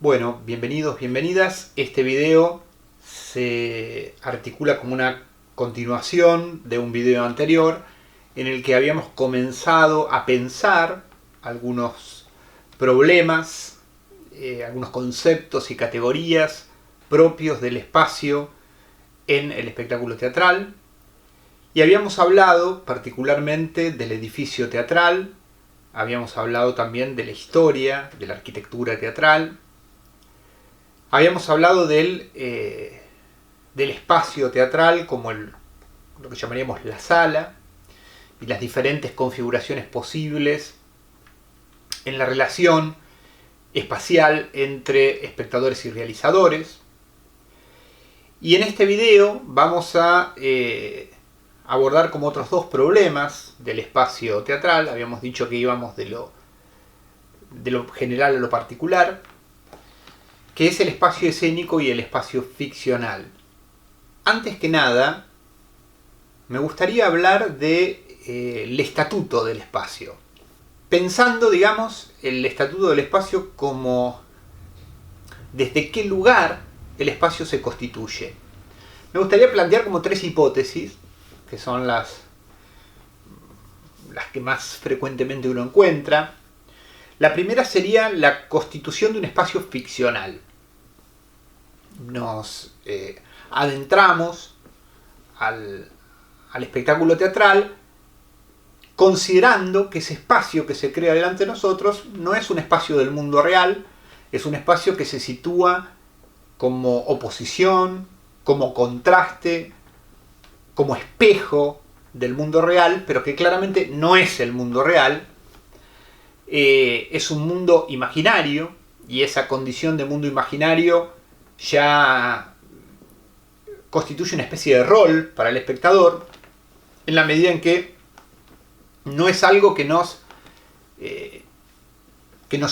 Bueno, bienvenidos, bienvenidas. Este video se articula como una continuación de un video anterior en el que habíamos comenzado a pensar algunos problemas, algunos conceptos y categorías propios del espacio en el espectáculo teatral. Y habíamos hablado particularmente del edificio teatral, habíamos hablado también de la historia, de la arquitectura teatral. Habíamos hablado del espacio teatral como lo que llamaríamos la sala y las diferentes configuraciones posibles en la relación espacial entre espectadores y realizadores. Y en este video vamos a abordar como otros dos problemas del espacio teatral. Habíamos dicho que íbamos de lo general a lo particular, que es el espacio escénico y el espacio ficcional. Antes que nada, me gustaría hablar del estatuto del espacio. Pensando, digamos, el estatuto del espacio como desde qué lugar el espacio se constituye. Me gustaría plantear como tres hipótesis, que son las que más frecuentemente uno encuentra. La primera sería la constitución de un espacio ficcional. Nos adentramos al espectáculo teatral considerando que ese espacio que se crea delante de nosotros no es un espacio del mundo real, es un espacio que se sitúa como oposición, como contraste, como espejo del mundo real, pero que claramente no es el mundo real. Es un mundo imaginario, y esa condición de mundo imaginario ya constituye una especie de rol para el espectador, en la medida en que no es algo que nos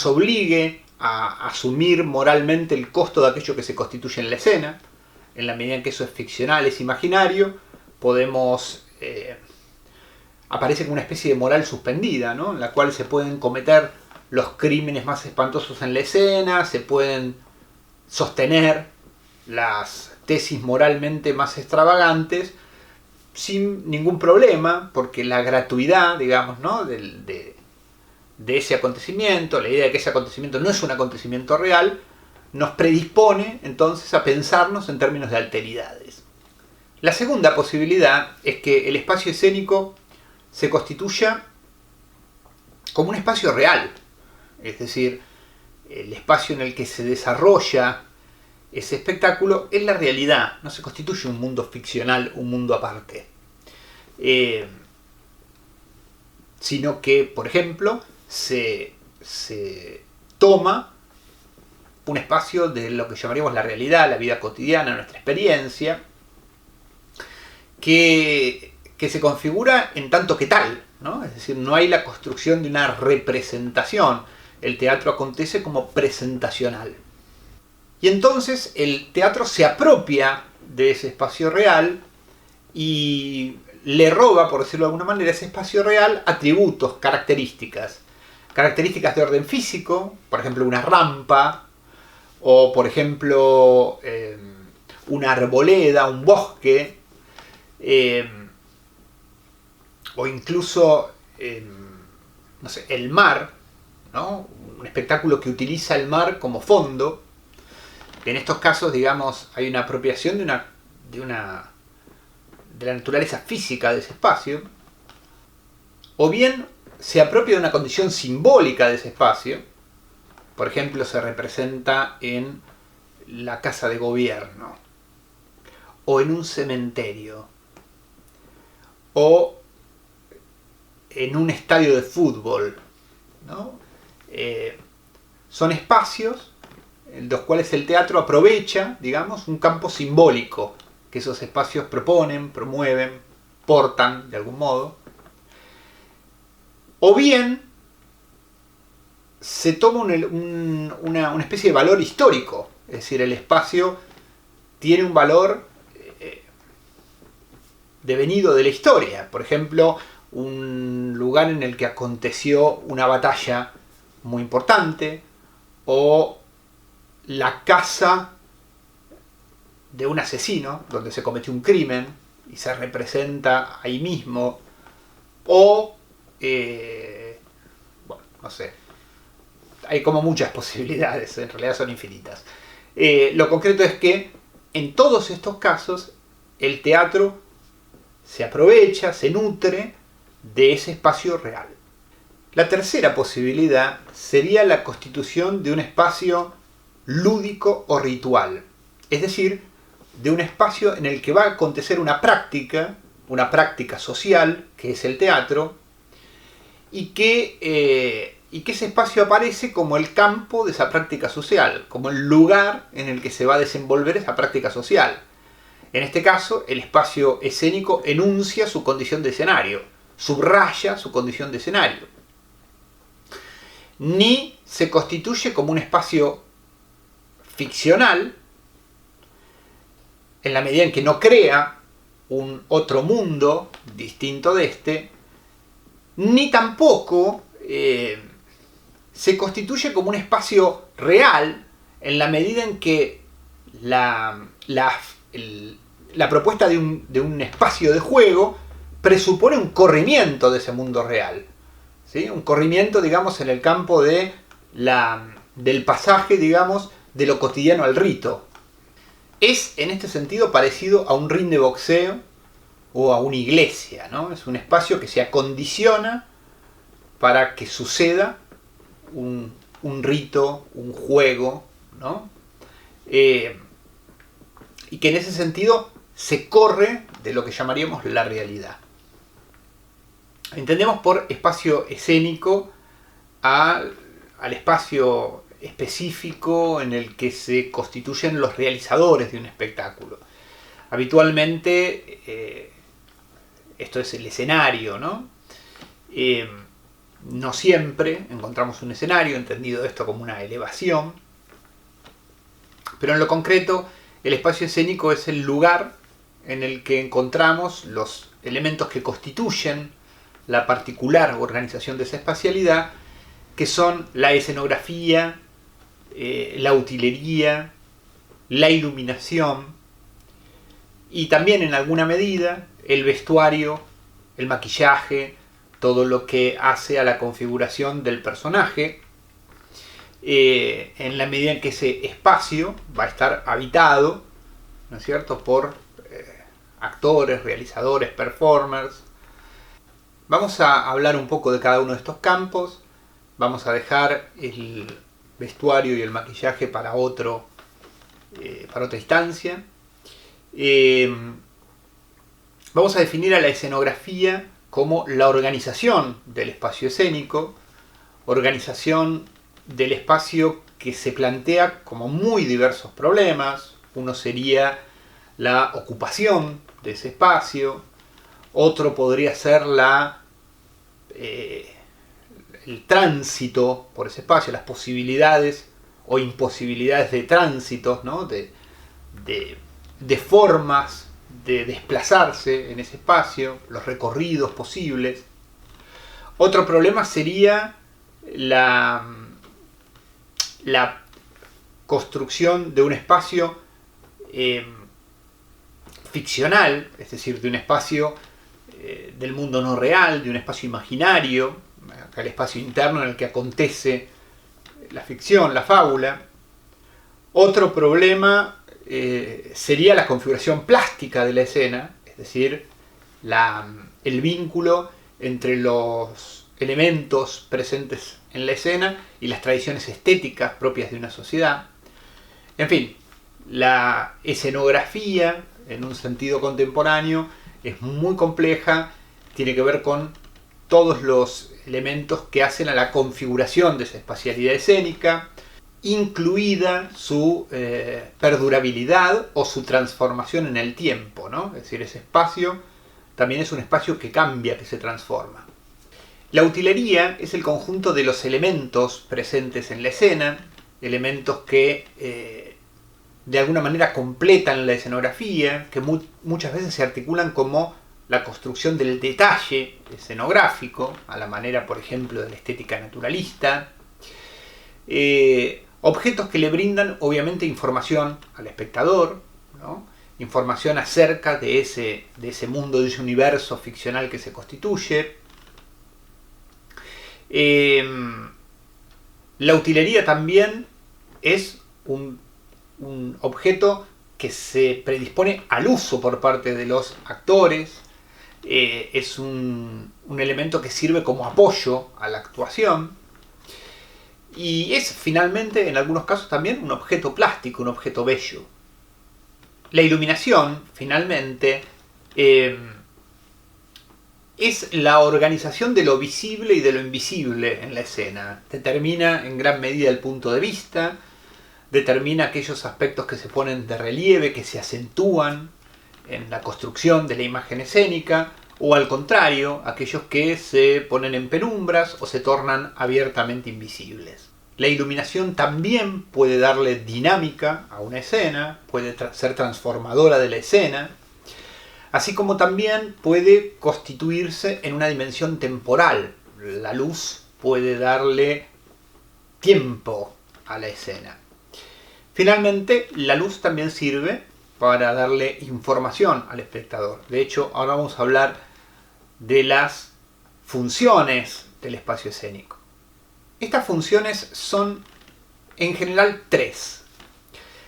obligue a asumir moralmente el costo de aquello que se constituye en la escena. En la medida en que eso es ficcional, es imaginario, podemos aparece como una especie de moral suspendida, ¿no? En la cual se pueden cometer los crímenes más espantosos en la escena, se pueden sostener las tesis moralmente más extravagantes sin ningún problema, porque la gratuidad, digamos, ¿no? de ese acontecimiento, la idea de que ese acontecimiento no es un acontecimiento real, nos predispone entonces a pensarnos en términos de alteridades. La segunda posibilidad es que el espacio escénico se constituya como un espacio real, es decir, el espacio en el que se desarrolla ese espectáculo es la realidad, no se constituye un mundo ficcional, un mundo aparte, sino que, por ejemplo, se toma un espacio de lo que llamaríamos la realidad, la vida cotidiana, nuestra experiencia, que se configura en tanto que tal, ¿no? Es decir, no hay la construcción de una representación. El teatro acontece como presentacional. Y entonces el teatro se apropia de ese espacio real y le roba, por decirlo de alguna manera, a ese espacio real atributos, características. Características de orden físico, por ejemplo una rampa, o por ejemplo una arboleda, un bosque, o incluso no sé, el mar, ¿no? Un espectáculo que utiliza el mar como fondo. En estos casos, digamos, hay una apropiación de la naturaleza física de ese espacio, o bien se apropia de una condición simbólica de ese espacio. Por ejemplo, se representa en la casa de gobierno, o en un cementerio, o en un estadio de fútbol, ¿no? Son espacios en los cuales el teatro aprovecha, digamos, un campo simbólico que esos espacios proponen, promueven, portan de algún modo. O bien se toma una especie de valor histórico, es decir, el espacio tiene un valor devenido de la historia. Por ejemplo, un lugar en el que aconteció una batalla muy importante, o la casa de un asesino, donde se cometió un crimen y se representa ahí mismo, o, bueno, no sé, hay como muchas posibilidades, en realidad son infinitas. Lo concreto es que en todos estos casos el teatro se aprovecha, se nutre de ese espacio real. La tercera posibilidad sería la constitución de un espacio lúdico o ritual, es decir, de un espacio en el que va a acontecer una práctica social, que es el teatro, y que ese espacio aparece como el campo de esa práctica social, como el lugar en el que se va a desenvolver esa práctica social. En este caso, el espacio escénico enuncia su condición de escenario, subraya su condición de escenario. Ni se constituye como un espacio ficcional, en la medida en que no crea un otro mundo distinto de este, ni tampoco se constituye como un espacio real, en la medida en que la propuesta de un espacio de juego presupone un corrimiento de ese mundo real, ¿sí? Un corrimiento, digamos, en el campo del pasaje, digamos, de lo cotidiano al rito. Es, en este sentido, parecido a un ring de boxeo o a una iglesia, ¿no? Es un espacio que se acondiciona para que suceda un rito, un juego, ¿no? Y que en ese sentido se corre de lo que llamaríamos la realidad. Entendemos por espacio escénico al espacio específico en el que se constituyen los realizadores de un espectáculo. Habitualmente esto es el escenario, ¿no? No siempre encontramos un escenario, entendido esto como una elevación, pero en lo concreto el espacio escénico es el lugar en el que encontramos los elementos que constituyen la particular organización de esa espacialidad, que son la escenografía, la utilería, la iluminación y también en alguna medida el vestuario, el maquillaje, todo lo que hace a la configuración del personaje, en la medida en que ese espacio va a estar habitado, ¿no es cierto?, por actores, realizadores, performers. Vamos a hablar un poco de cada uno de estos campos. Vamos a dejar el vestuario y el maquillaje para otra instancia. Vamos a definir a la escenografía como la organización del espacio escénico, organización del espacio que se plantea como muy diversos problemas. Uno sería la ocupación de ese espacio, otro podría ser el tránsito por ese espacio, las posibilidades o imposibilidades de tránsito, ¿no? de formas de desplazarse en ese espacio, los recorridos posibles. Otro problema sería la construcción de un espacio ficcional, es decir, de un espacio del mundo no real, de un espacio imaginario, el espacio interno en el que acontece la ficción, la fábula. Otro problema sería la configuración plástica de la escena, es decir, el vínculo entre los elementos presentes en la escena y las tradiciones estéticas propias de una sociedad. En fin, la escenografía, en un sentido contemporáneo, es muy compleja, tiene que ver con todos los elementos que hacen a la configuración de esa espacialidad escénica, incluida su perdurabilidad o su transformación en el tiempo, ¿no? Es decir, ese espacio también es un espacio que cambia, que se transforma. La utilería es el conjunto de los elementos presentes en la escena, elementos que de alguna manera completan la escenografía, que muchas veces se articulan como la construcción del detalle escenográfico, a la manera, por ejemplo, de la estética naturalista. Objetos que le brindan obviamente información al espectador, ¿no? Información acerca de ese mundo, de ese universo ficcional que se constituye. La utilería también es un objeto que se predispone al uso por parte de los actores. Es un elemento que sirve como apoyo a la actuación. Y es finalmente, en algunos casos también, un objeto plástico, un objeto bello. La iluminación, finalmente, es la organización de lo visible y de lo invisible en la escena. Determina en gran medida el punto de vista, determina aquellos aspectos que se ponen de relieve, que se acentúan en la construcción de la imagen escénica, o al contrario, aquellos que se ponen en penumbras o se tornan abiertamente invisibles. La iluminación también puede darle dinámica a una escena, puede ser transformadora de la escena, así como también puede constituirse en una dimensión temporal. La luz puede darle tiempo a la escena. Finalmente, la luz también sirve para darle información al espectador. De hecho, ahora vamos a hablar de las funciones del espacio escénico. Estas funciones son en general tres.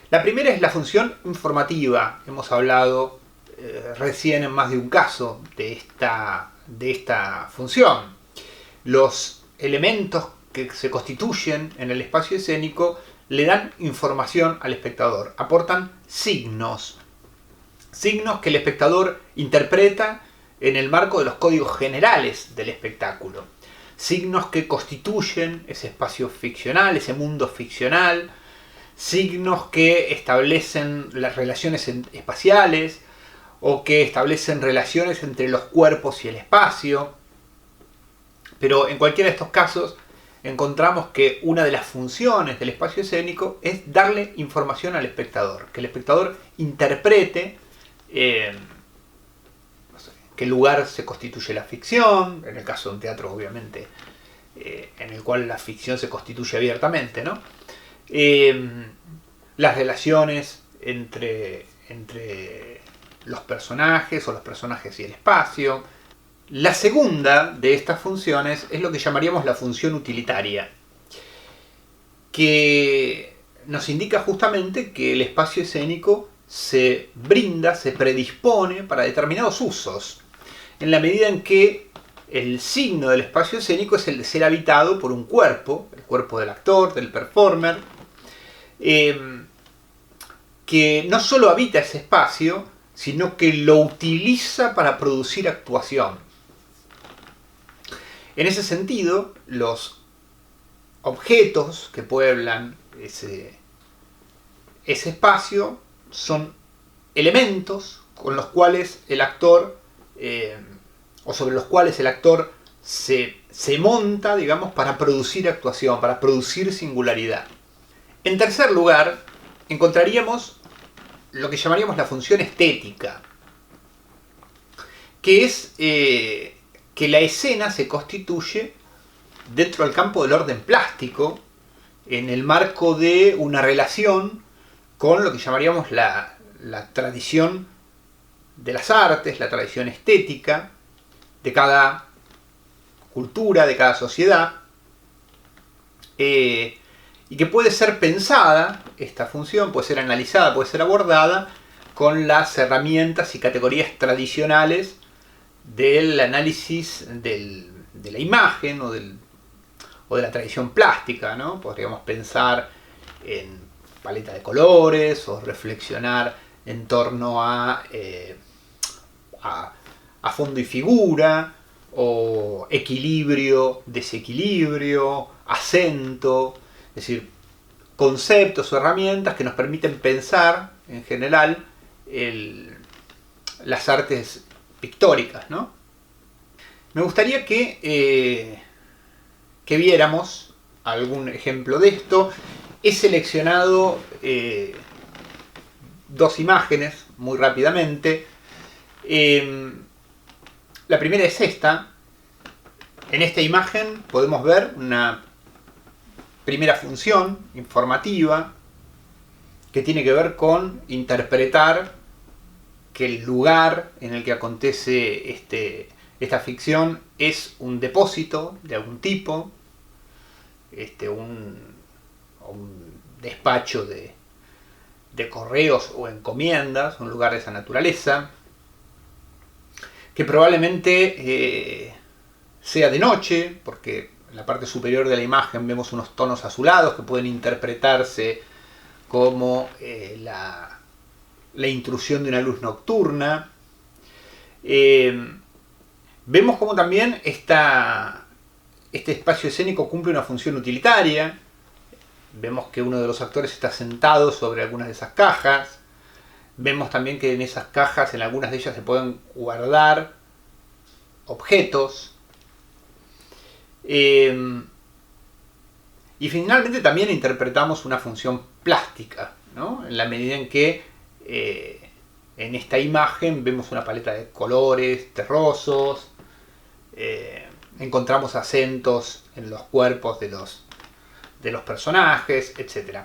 La primera es la función informativa. Hemos hablado recién en más de un caso de esta función. Los elementos que se constituyen en el espacio escénico le dan información al espectador, aportan signos que el espectador interpreta en el marco de los códigos generales del espectáculo, signos que constituyen ese espacio ficcional, ese mundo ficcional, signos que establecen las relaciones espaciales o que establecen relaciones entre los cuerpos y el espacio. Pero en cualquiera de estos casos encontramos que una de las funciones del espacio escénico es darle información al espectador, que el espectador interprete qué lugar se constituye la ficción, en el caso de un teatro obviamente, en el cual la ficción se constituye abiertamente, ¿no? Las relaciones entre los personajes o los personajes y el espacio. La segunda de estas funciones es lo que llamaríamos la función utilitaria, que nos indica justamente que el espacio escénico se brinda, se predispone para determinados usos, en la medida en que el signo del espacio escénico es el de ser habitado por un cuerpo, el cuerpo del actor, del performer, que no solo habita ese espacio, sino que lo utiliza para producir actuación. En ese sentido, los objetos que pueblan ese espacio son elementos con los cuales el actor, o sobre los cuales el actor se monta, digamos, para producir actuación, para producir singularidad. En tercer lugar, encontraríamos lo que llamaríamos la función estética, que es que la escena se constituye dentro del campo del orden plástico, en el marco de una relación con lo que llamaríamos la tradición de las artes, la tradición estética de cada cultura, de cada sociedad, y que puede ser pensada, esta función puede ser analizada, puede ser abordada con las herramientas y categorías tradicionales del análisis de la imagen o de la tradición plástica, ¿no? Podríamos pensar en paleta de colores o reflexionar en torno a fondo y figura, o equilibrio, desequilibrio, acento, es decir, conceptos o herramientas que nos permiten pensar en general las artes pictóricas, ¿no? Me gustaría que viéramos algún ejemplo de esto. He seleccionado dos imágenes muy rápidamente. La primera es esta. En esta imagen podemos ver una primera función informativa, que tiene que ver con interpretar que el lugar en el que acontece esta ficción es un depósito de algún tipo, un despacho de correos o encomiendas, un lugar de esa naturaleza, que probablemente sea de noche, porque en la parte superior de la imagen vemos unos tonos azulados que pueden interpretarse como la intrusión de una luz nocturna. Vemos como también este espacio escénico cumple una función utilitaria. Vemos que uno de los actores está sentado sobre algunas de esas cajas. Vemos también que en esas cajas, en algunas de ellas, se pueden guardar objetos. Y finalmente también interpretamos una función plástica, ¿no? En la medida en que en esta imagen vemos una paleta de colores terrosos, encontramos acentos en los cuerpos de los personajes, etc.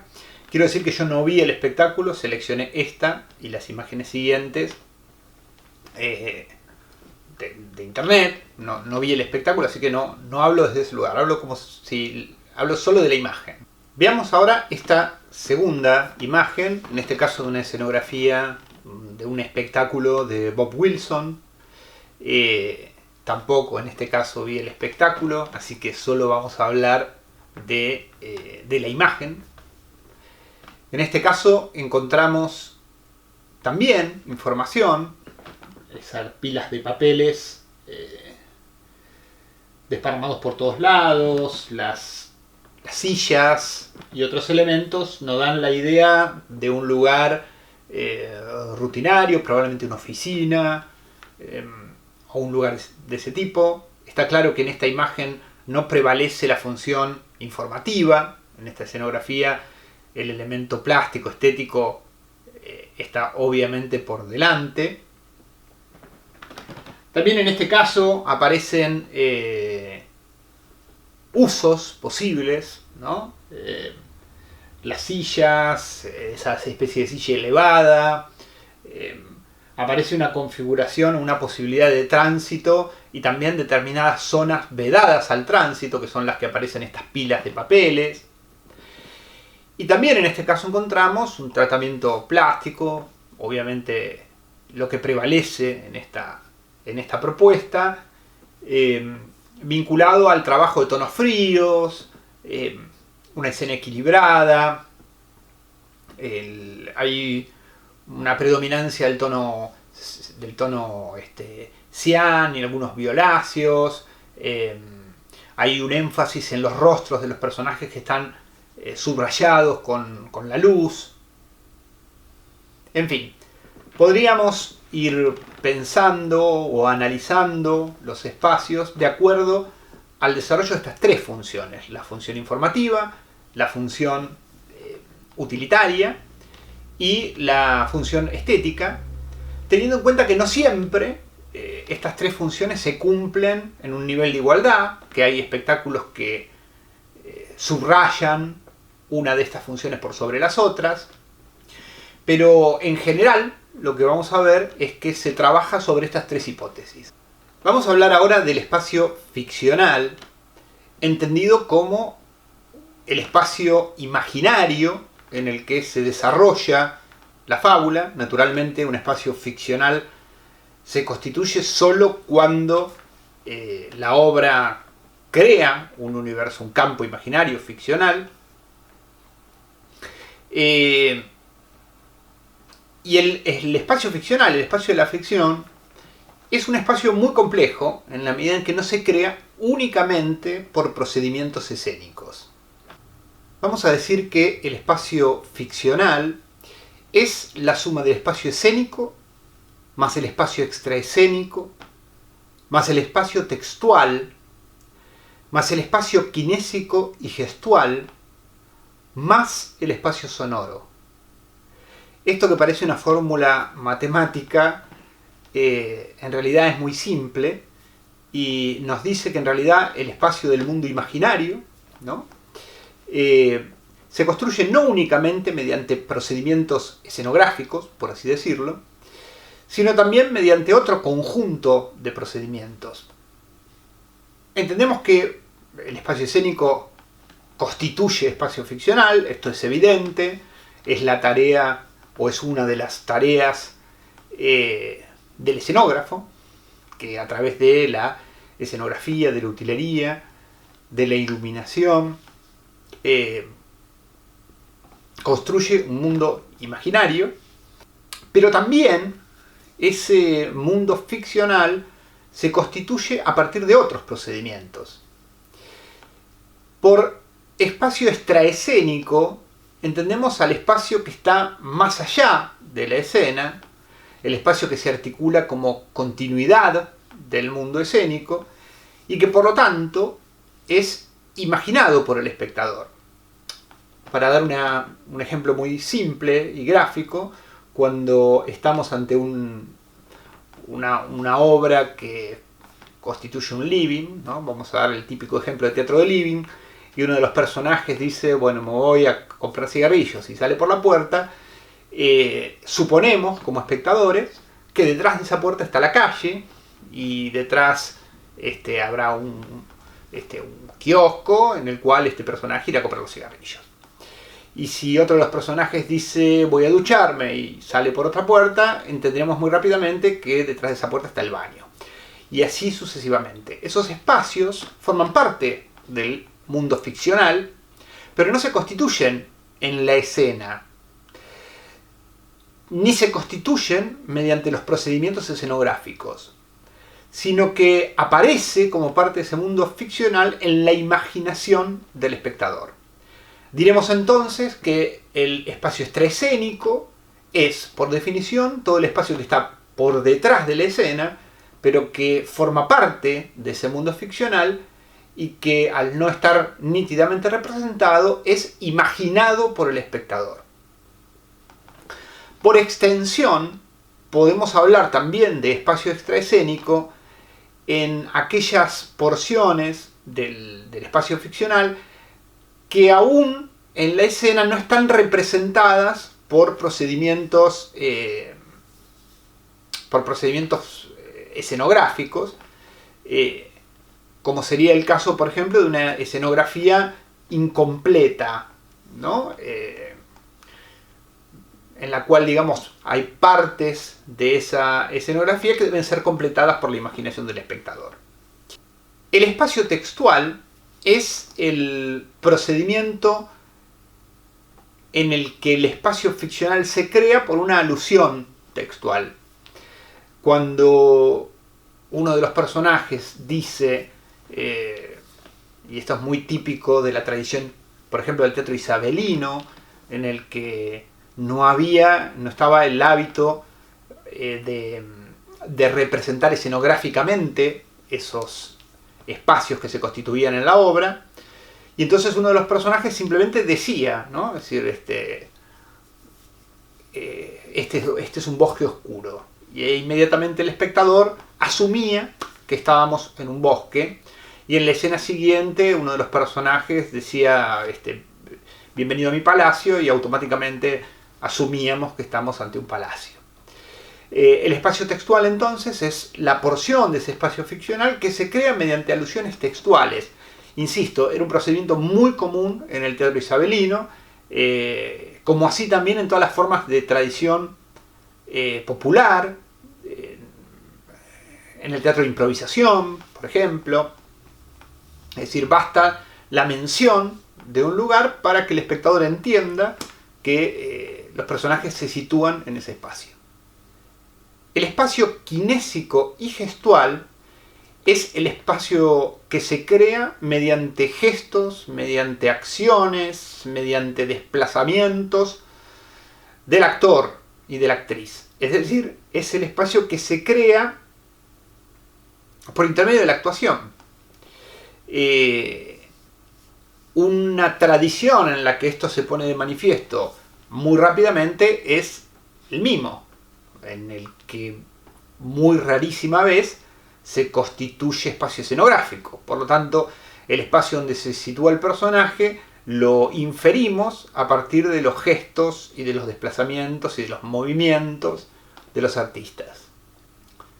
Quiero decir que yo no vi el espectáculo, seleccioné esta y las imágenes siguientes de internet, no vi el espectáculo, así que no hablo desde ese lugar, hablo solo de la imagen. Veamos ahora esta segunda imagen, en este caso de una escenografía de un espectáculo de Bob Wilson. Tampoco en este caso vi el espectáculo, así que solo vamos a hablar de la imagen. En este caso encontramos también información, esas pilas de papeles desparramados por todos lados, las sillas y otros elementos nos dan la idea de un lugar rutinario, probablemente una oficina o un lugar de ese tipo. Está claro que en esta imagen no prevalece la función informativa. En esta escenografía el elemento plástico, estético, está obviamente por delante. También en este caso aparecen usos posibles, ¿no? Las sillas, esa especie de silla elevada, aparece una configuración, una posibilidad de tránsito y también determinadas zonas vedadas al tránsito, que son las que aparecen en estas pilas de papeles. Y también en este caso encontramos un tratamiento plástico, obviamente lo que prevalece en esta propuesta, vinculado al trabajo de tonos fríos, una escena equilibrada, hay una predominancia del tono cian y algunos violáceos, hay un énfasis en los rostros de los personajes que están subrayados con la luz. En fin, podríamos ir pensando o analizando los espacios de acuerdo al desarrollo de estas tres funciones: la función informativa, la función utilitaria y la función estética, teniendo en cuenta que no siempre estas tres funciones se cumplen en un nivel de igualdad, que hay espectáculos que subrayan una de estas funciones por sobre las otras, pero en general lo que vamos a ver es que se trabaja sobre estas tres hipótesis. Vamos a hablar ahora del espacio ficcional, entendido como el espacio imaginario en el que se desarrolla la fábula. Naturalmente, un espacio ficcional se constituye solo cuando la obra crea un universo, un campo imaginario ficcional. Y el espacio ficcional, el espacio de la ficción, es un espacio muy complejo en la medida en que no se crea únicamente por procedimientos escénicos. Vamos a decir que el espacio ficcional es la suma del espacio escénico más el espacio extraescénico más el espacio textual más el espacio kinésico y gestual más el espacio sonoro. Esto, que parece una fórmula matemática, en realidad es muy simple y nos dice que en realidad el espacio del mundo imaginario, ¿no?, se construye no únicamente mediante procedimientos escenográficos, por así decirlo, sino también mediante otro conjunto de procedimientos. Entendemos que el espacio escénico constituye espacio ficcional, esto es evidente, es la tarea o es una de las tareas del escenógrafo, que a través de la escenografía, de la utilería, de la iluminación, construye un mundo imaginario, pero también ese mundo ficcional se constituye a partir de otros procedimientos. Por espacio extraescénico entendemos al espacio que está más allá de la escena, el espacio que se articula como continuidad del mundo escénico y que por lo tanto es imaginado por el espectador. Para dar un ejemplo muy simple y gráfico, cuando estamos ante una obra que constituye un living, ¿no? Vamos a dar el típico ejemplo de teatro de living, y uno de los personajes dice, bueno, me voy a comprar cigarrillos, y sale por la puerta, suponemos como espectadores que detrás de esa puerta está la calle, y detrás habrá un kiosco en el cual este personaje irá a comprar los cigarrillos. Y si otro de los personajes dice voy a ducharme y sale por otra puerta, entenderemos muy rápidamente que detrás de esa puerta está el baño. Y así sucesivamente. Esos espacios forman parte del mundo ficcional, pero no se constituyen en la escena, ni se constituyen mediante los procedimientos escenográficos, sino que aparece como parte de ese mundo ficcional en la imaginación del espectador. Diremos entonces que el espacio extraescénico es, por definición, todo el espacio que está por detrás de la escena, pero que forma parte de ese mundo ficcional y que al no estar nítidamente representado es imaginado por el espectador. Por extensión, podemos hablar también de espacio extraescénico en aquellas porciones del espacio ficcional que aún en la escena no están representadas por procedimientos escenográficos, como sería el caso, por ejemplo, de una escenografía incompleta, ¿no? En la cual, digamos, hay partes de esa escenografía que deben ser completadas por la imaginación del espectador. El espacio textual es el procedimiento en el que el espacio ficcional se crea por una alusión textual. Cuando uno de los personajes dice, y esto es muy típico de la tradición, por ejemplo, del teatro isabelino, en el que no estaba el hábito de representar escenográficamente esos espacios que se constituían en la obra, y entonces uno de los personajes simplemente decía, ¿no? Es decir, este es un bosque oscuro, y inmediatamente el espectador asumía que estábamos en un bosque, y en la escena siguiente uno de los personajes decía bienvenido a mi palacio, y automáticamente asumíamos que estamos ante un palacio. El espacio textual entonces es la porción de ese espacio ficcional que se crea mediante alusiones textuales. Insisto, era un procedimiento muy común en el teatro isabelino, como así también en todas las formas de tradición popular, en el teatro de improvisación, por ejemplo. Es decir, basta la mención de un lugar para que el espectador entienda que los personajes se sitúan en ese espacio. El espacio kinésico y gestual es el espacio que se crea mediante gestos, mediante acciones, mediante desplazamientos del actor y de la actriz. Es decir, es el espacio que se crea por intermedio de la actuación. Una tradición en la que esto se pone de manifiesto muy rápidamente es el mimo, en el que muy rarísima vez se constituye espacio escenográfico. Por lo tanto, el espacio donde se sitúa el personaje lo inferimos a partir de los gestos y de los desplazamientos y de los movimientos de los artistas.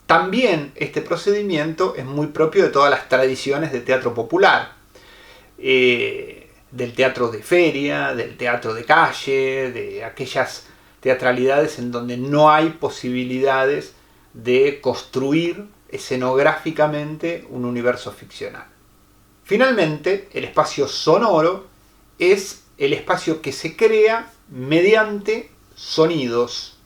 También este procedimiento es muy propio de todas las tradiciones de teatro popular, del teatro de feria, del teatro de calle, de aquellas teatralidades en donde no hay posibilidades de construir escenográficamente un universo ficcional. Finalmente, el espacio sonoro es el espacio que se crea mediante sonidos.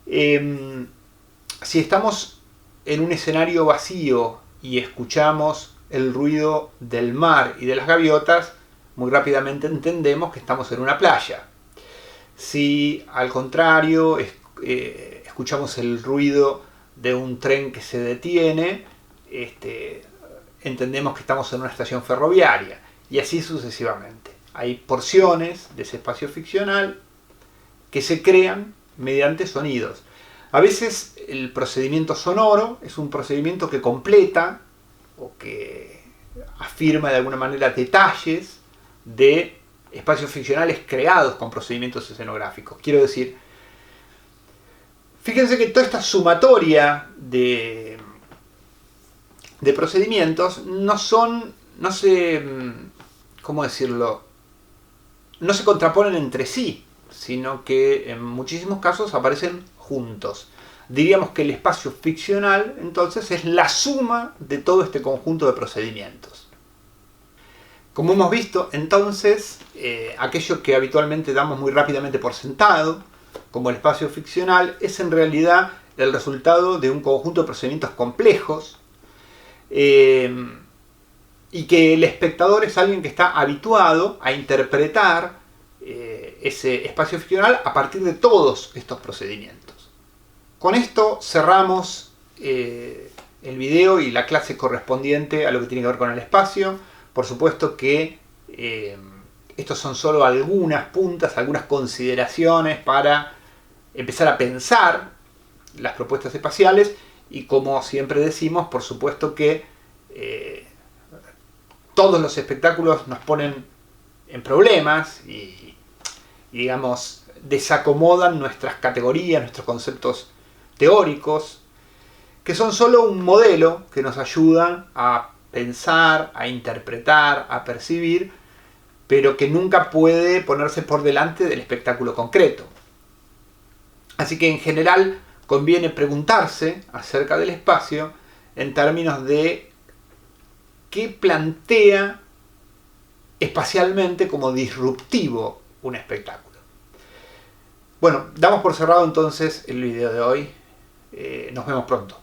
Si estamos en un escenario vacío y escuchamos el ruido del mar y de las gaviotas, muy rápidamente entendemos que estamos en una playa. Si al contrario escuchamos el ruido de un tren que se detiene, entendemos que estamos en una estación ferroviaria, y así sucesivamente. Hay porciones de ese espacio ficcional que se crean mediante sonidos. A veces el procedimiento sonoro es un procedimiento que completa o que afirma de alguna manera detalles de espacios ficcionales creados con procedimientos escenográficos. Quiero decir, fíjense que toda esta sumatoria de procedimientos no se contraponen entre sí, sino que en muchísimos casos aparecen juntos. Diríamos que el espacio ficcional, entonces, es la suma de todo este conjunto de procedimientos. Como hemos visto, entonces, aquello que habitualmente damos muy rápidamente por sentado, como el espacio ficcional, es en realidad el resultado de un conjunto de procedimientos complejos, y que el espectador es alguien que está habituado a interpretar ese espacio ficcional a partir de todos estos procedimientos. Con esto cerramos el video y la clase correspondiente a lo que tiene que ver con el espacio. Por supuesto que estos son solo algunas puntas, algunas consideraciones para empezar a pensar las propuestas espaciales, y como siempre decimos, por supuesto que todos los espectáculos nos ponen en problemas y digamos, desacomodan nuestras categorías, nuestros conceptos teóricos, que son solo un modelo que nos ayudan a pensar, a interpretar, a percibir, pero que nunca puede ponerse por delante del espectáculo concreto. Así que en general conviene preguntarse acerca del espacio en términos de qué plantea espacialmente como disruptivo un espectáculo. Bueno, damos por cerrado entonces el video de hoy. Nos vemos pronto.